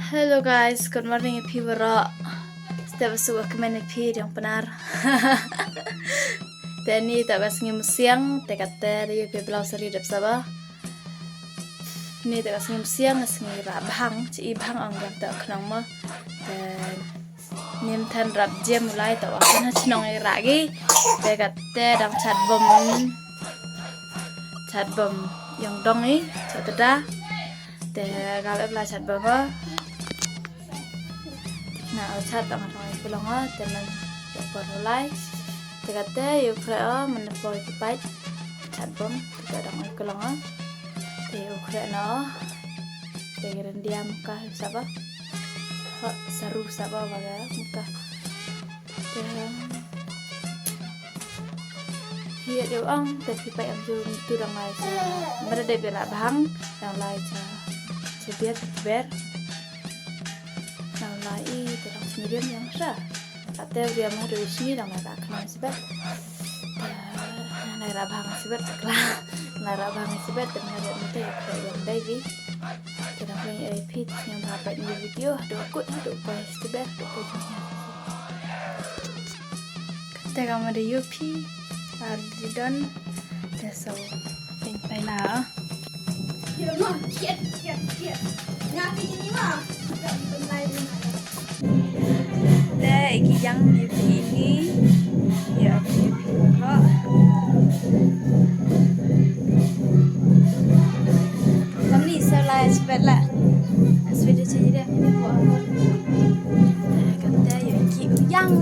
Hello guys, good morning Ipi Wara. Setiap suka kemen Ipi yang benar. Dan ini tak bas ngim siang, tekate dia ke belau seri dap sabah. Ini tak bas ngim siang, ngi rap bang, ci bang ang yang tak kenang mah. Dan nim tan rap jam mulai tak wakan cenong ragi. Tekate dang chat bom yang dong ni, chat dah. Te kalau bela chat bom nah chat ang orang pulang teman berulai tegate yuk kira menepoi kipat chat bom kita orang pulang te yuk kira no tegeran dia muka siapa seru siapa baga muka hiya dia ang tapi pak yang tu orang lain mereka dia bela bang yang lain biar yang lain terang sendirian yang sah kata dia mau dari sini dan mereka kenal sebab naira bang sebab lah naira bang sebab dan ada minta ya kayak yang baby terang punya repeat yang dapat di video ada kut ada apa sebab kata kamu ada Yupi Ardidon dasau tingkai lah ya mah kiat ngapi ini mah Nah, iki yang ini ya kok kami selai sepela sepeda jadi ini kok kata ya iki yang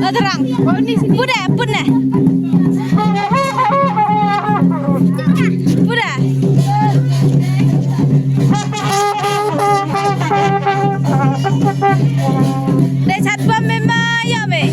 terang. Buda, punah. Buda. Dek chat bom memang ya me.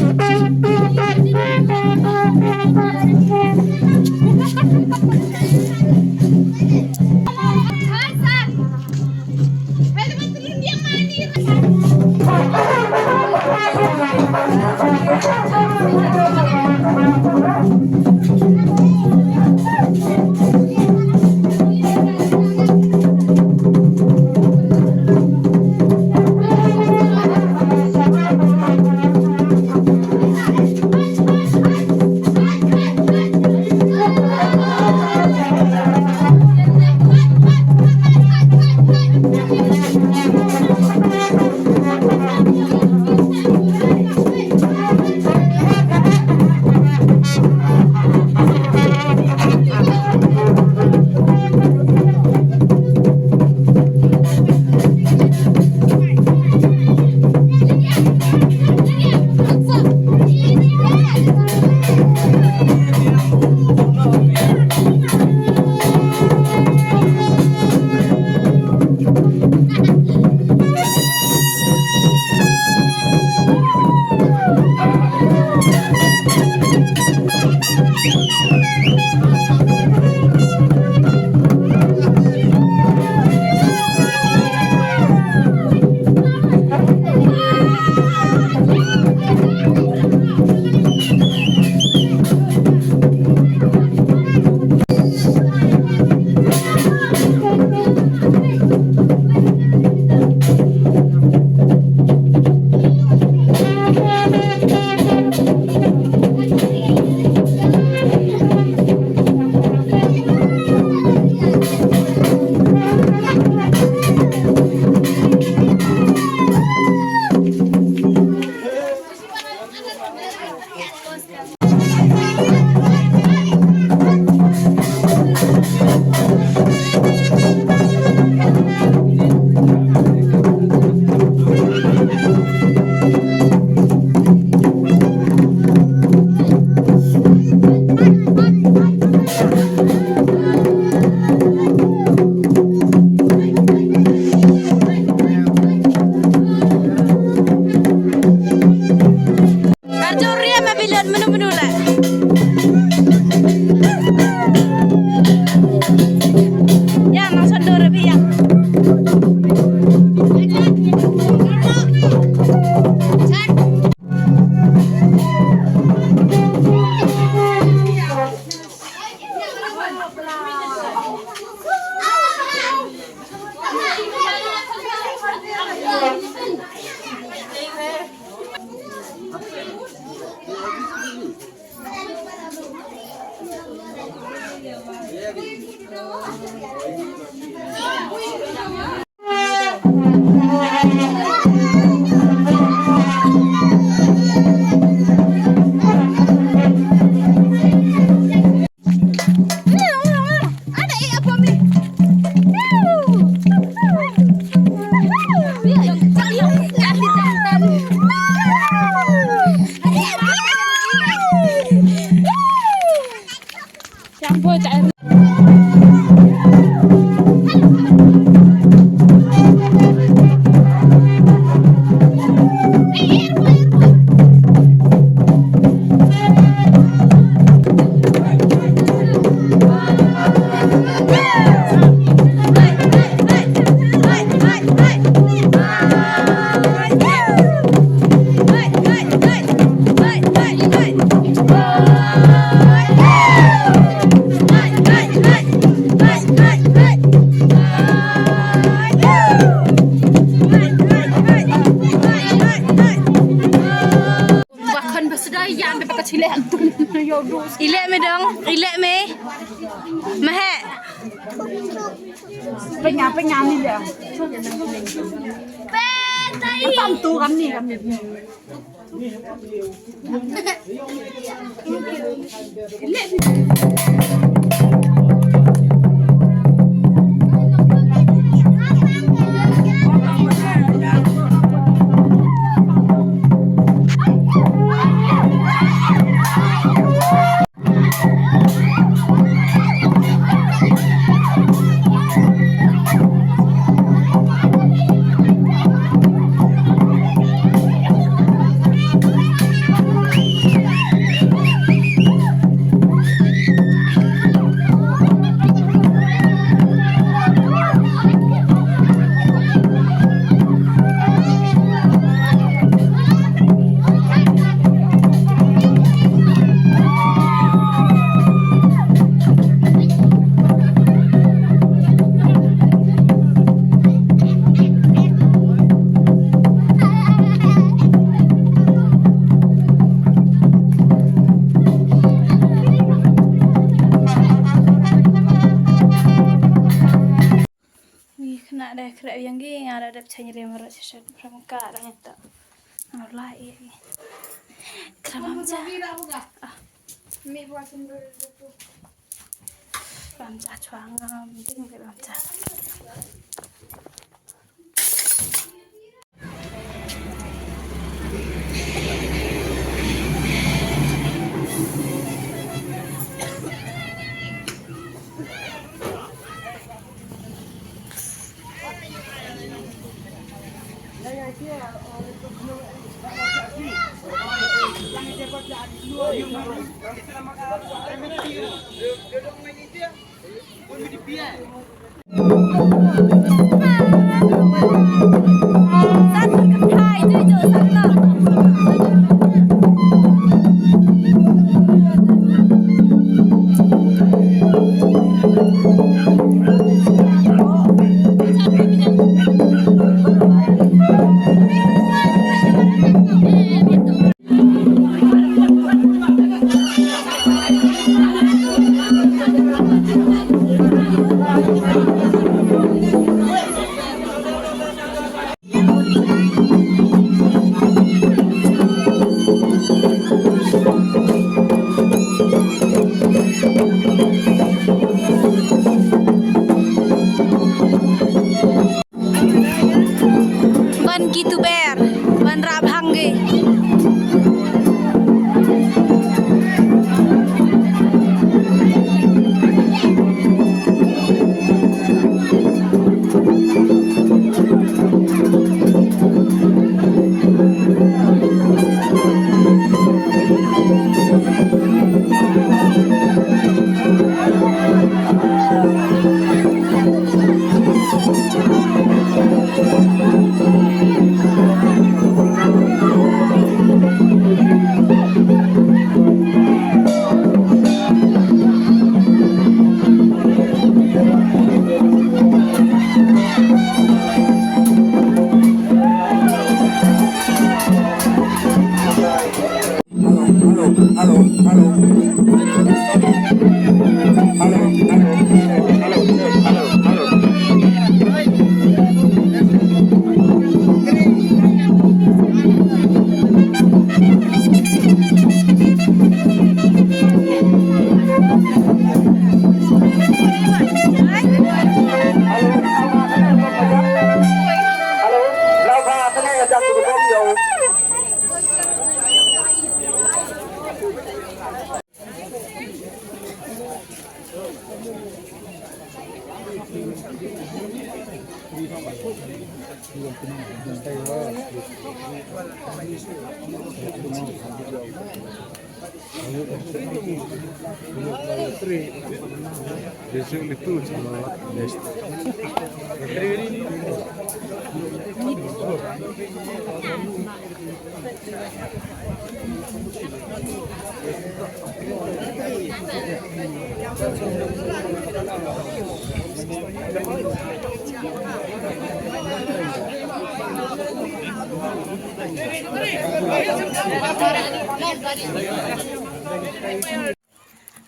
Ilek me dong, ilek me. Mahe. Penyam ni dia. Tam tu kan ni. Kena ada kerap yang gini, ada cahaya remote sesuatu perangkat orang itu. Nolak ini. Kerana macam. Mi buat sendiri tu. Macam cuang, mungkin macam. Ban gitu ber, ban rabhang ge.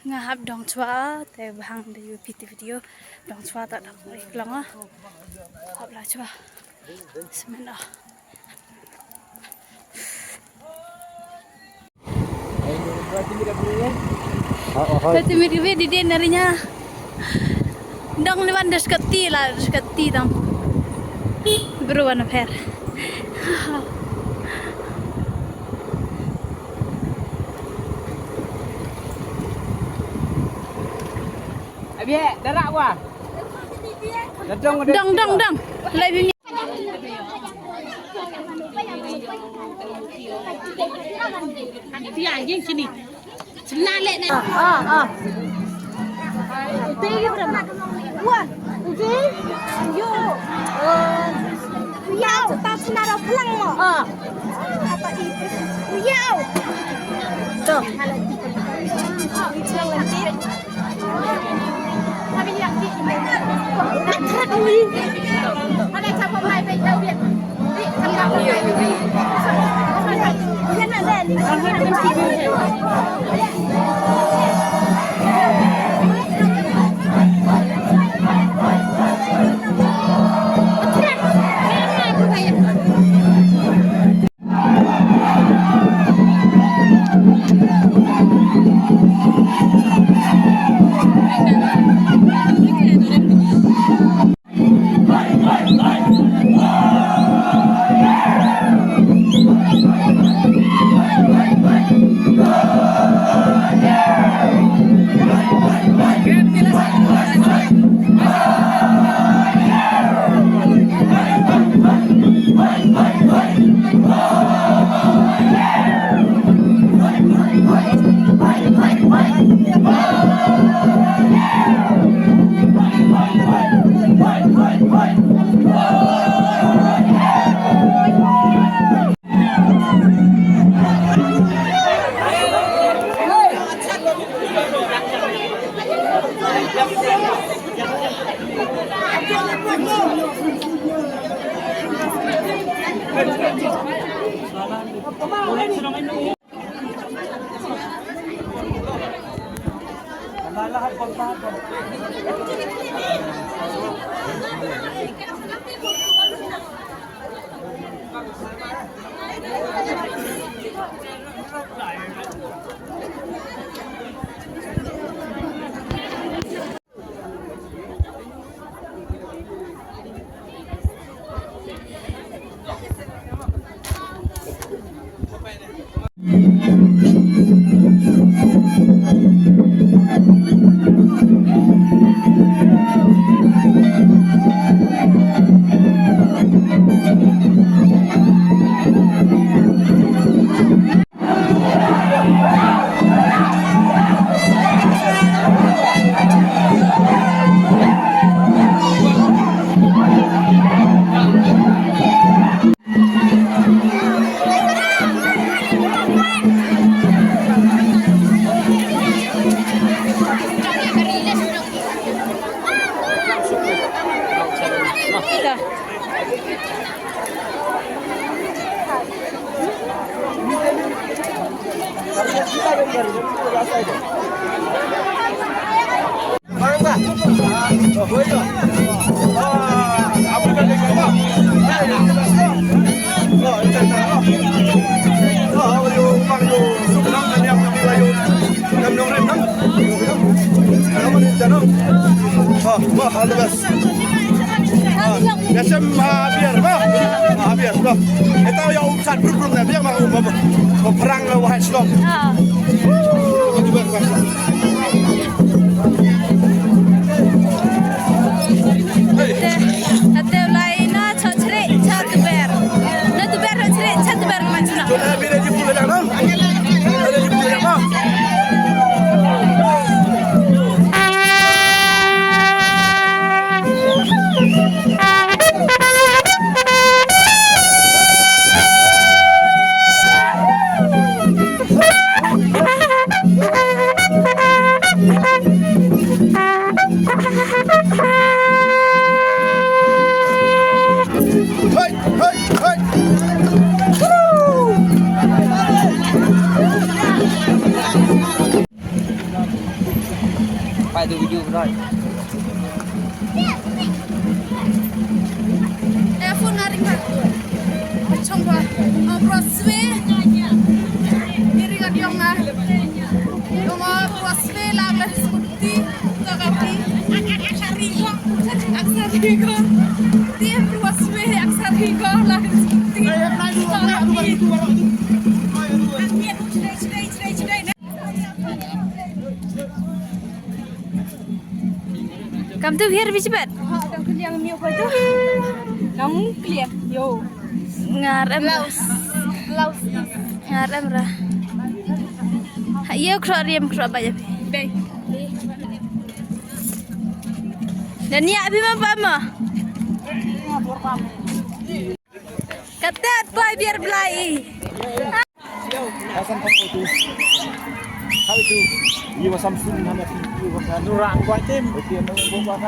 ngahap dong chua te bang de video dong chua tak dak lang hap la chua semena Berarti mirip di dia narinya dong lewan deskati dong berwarna per Abi, darak gua. dong lebih Dia anjing sini. Senang lek nak. Pergi berapa? Wah, oke. Yo. Yau, tak senara pulang mo. Apa itu? Yau. tuh Tapi yang di nak cerat ni. Ada siapa mai pe jauh dia. Di tengah mai. Dia nak dan. Perang wahai Islam. Ada lain cak cerik cak teber. Na teber cerik cak teber macam mana? Ada bila di pulau dah, ada di pulau dah. Thank you. Phone naring batu. Macam apa? Proswe. Diri kan yang ah. Yang proswe lah belas seperti kaki. Aksarigo. Dia proswe aksarigo lah seperti. Kamu tuh biar lebih cepat. Ada yang miu apa tu? Kamu clear. Yo. Ngarem. Laus. Ngarem lah. Iya kerja banyak. Deh. Dan ni abi apa mah? Kata tuai biar belai. Hasan tak itu. Hal itu. Iya Samsung mana video bahkan orang buat tim. Betul nak buat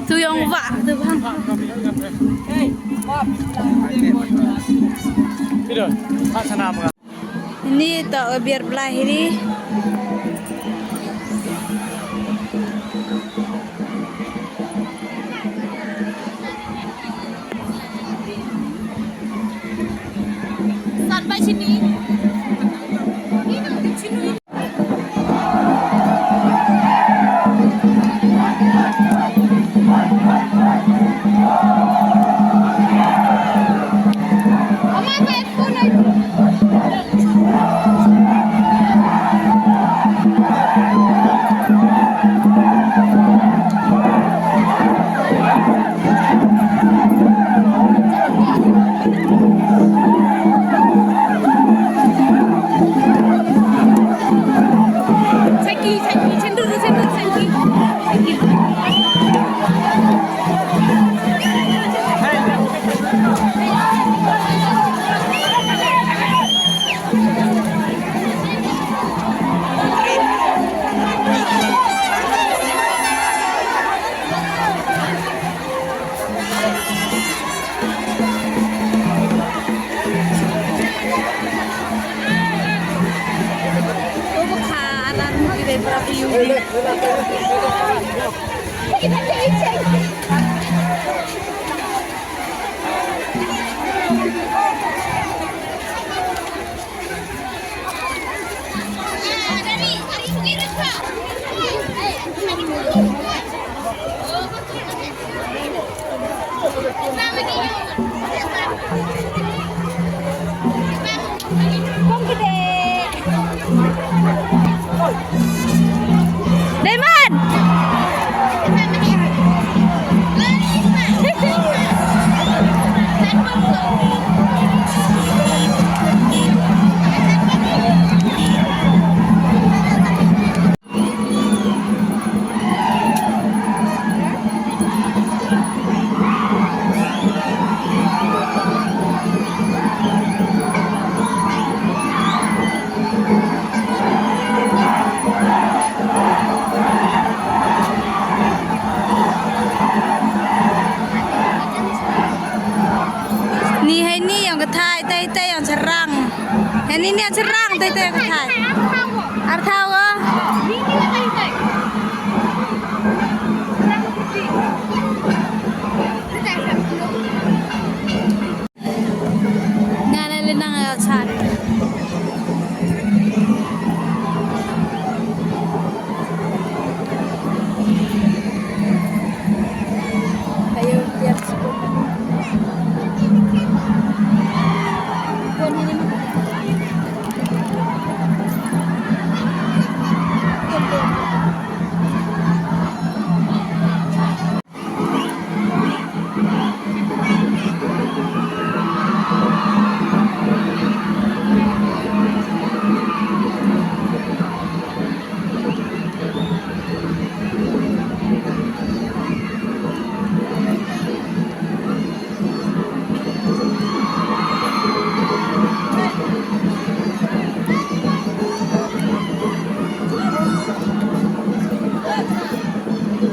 Tu yang wak tu bang. Video. Hasan apa? Ini tak biar belah ini. Sampai sini. Ini yang cerang teh yang ketai. Arthau ah. Ngana lenang outside. Ayo lihat.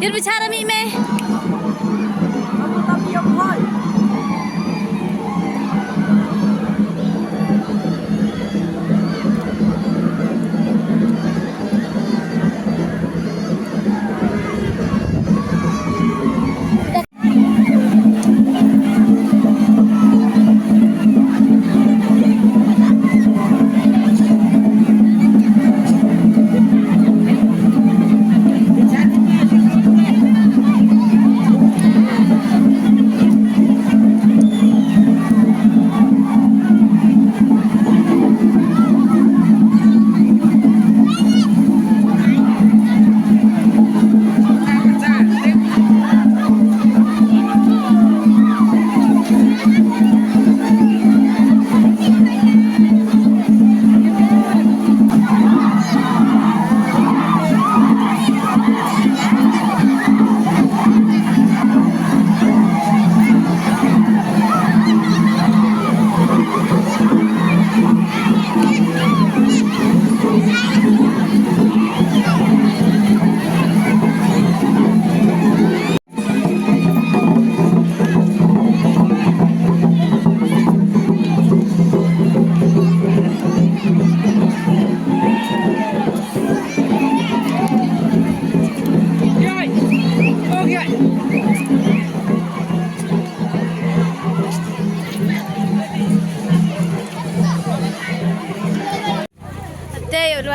Dia bicara mi me.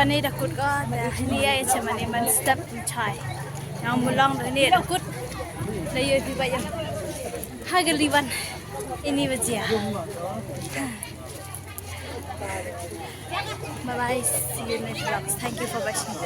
วันนี้ตะกุดก็แต่นี่ไอ้ชมันนี่มันสเต็ปชายyang mulang ni takut layu pi bayam hagaliwan ini bajia bye bye see you next vlog thank you for watching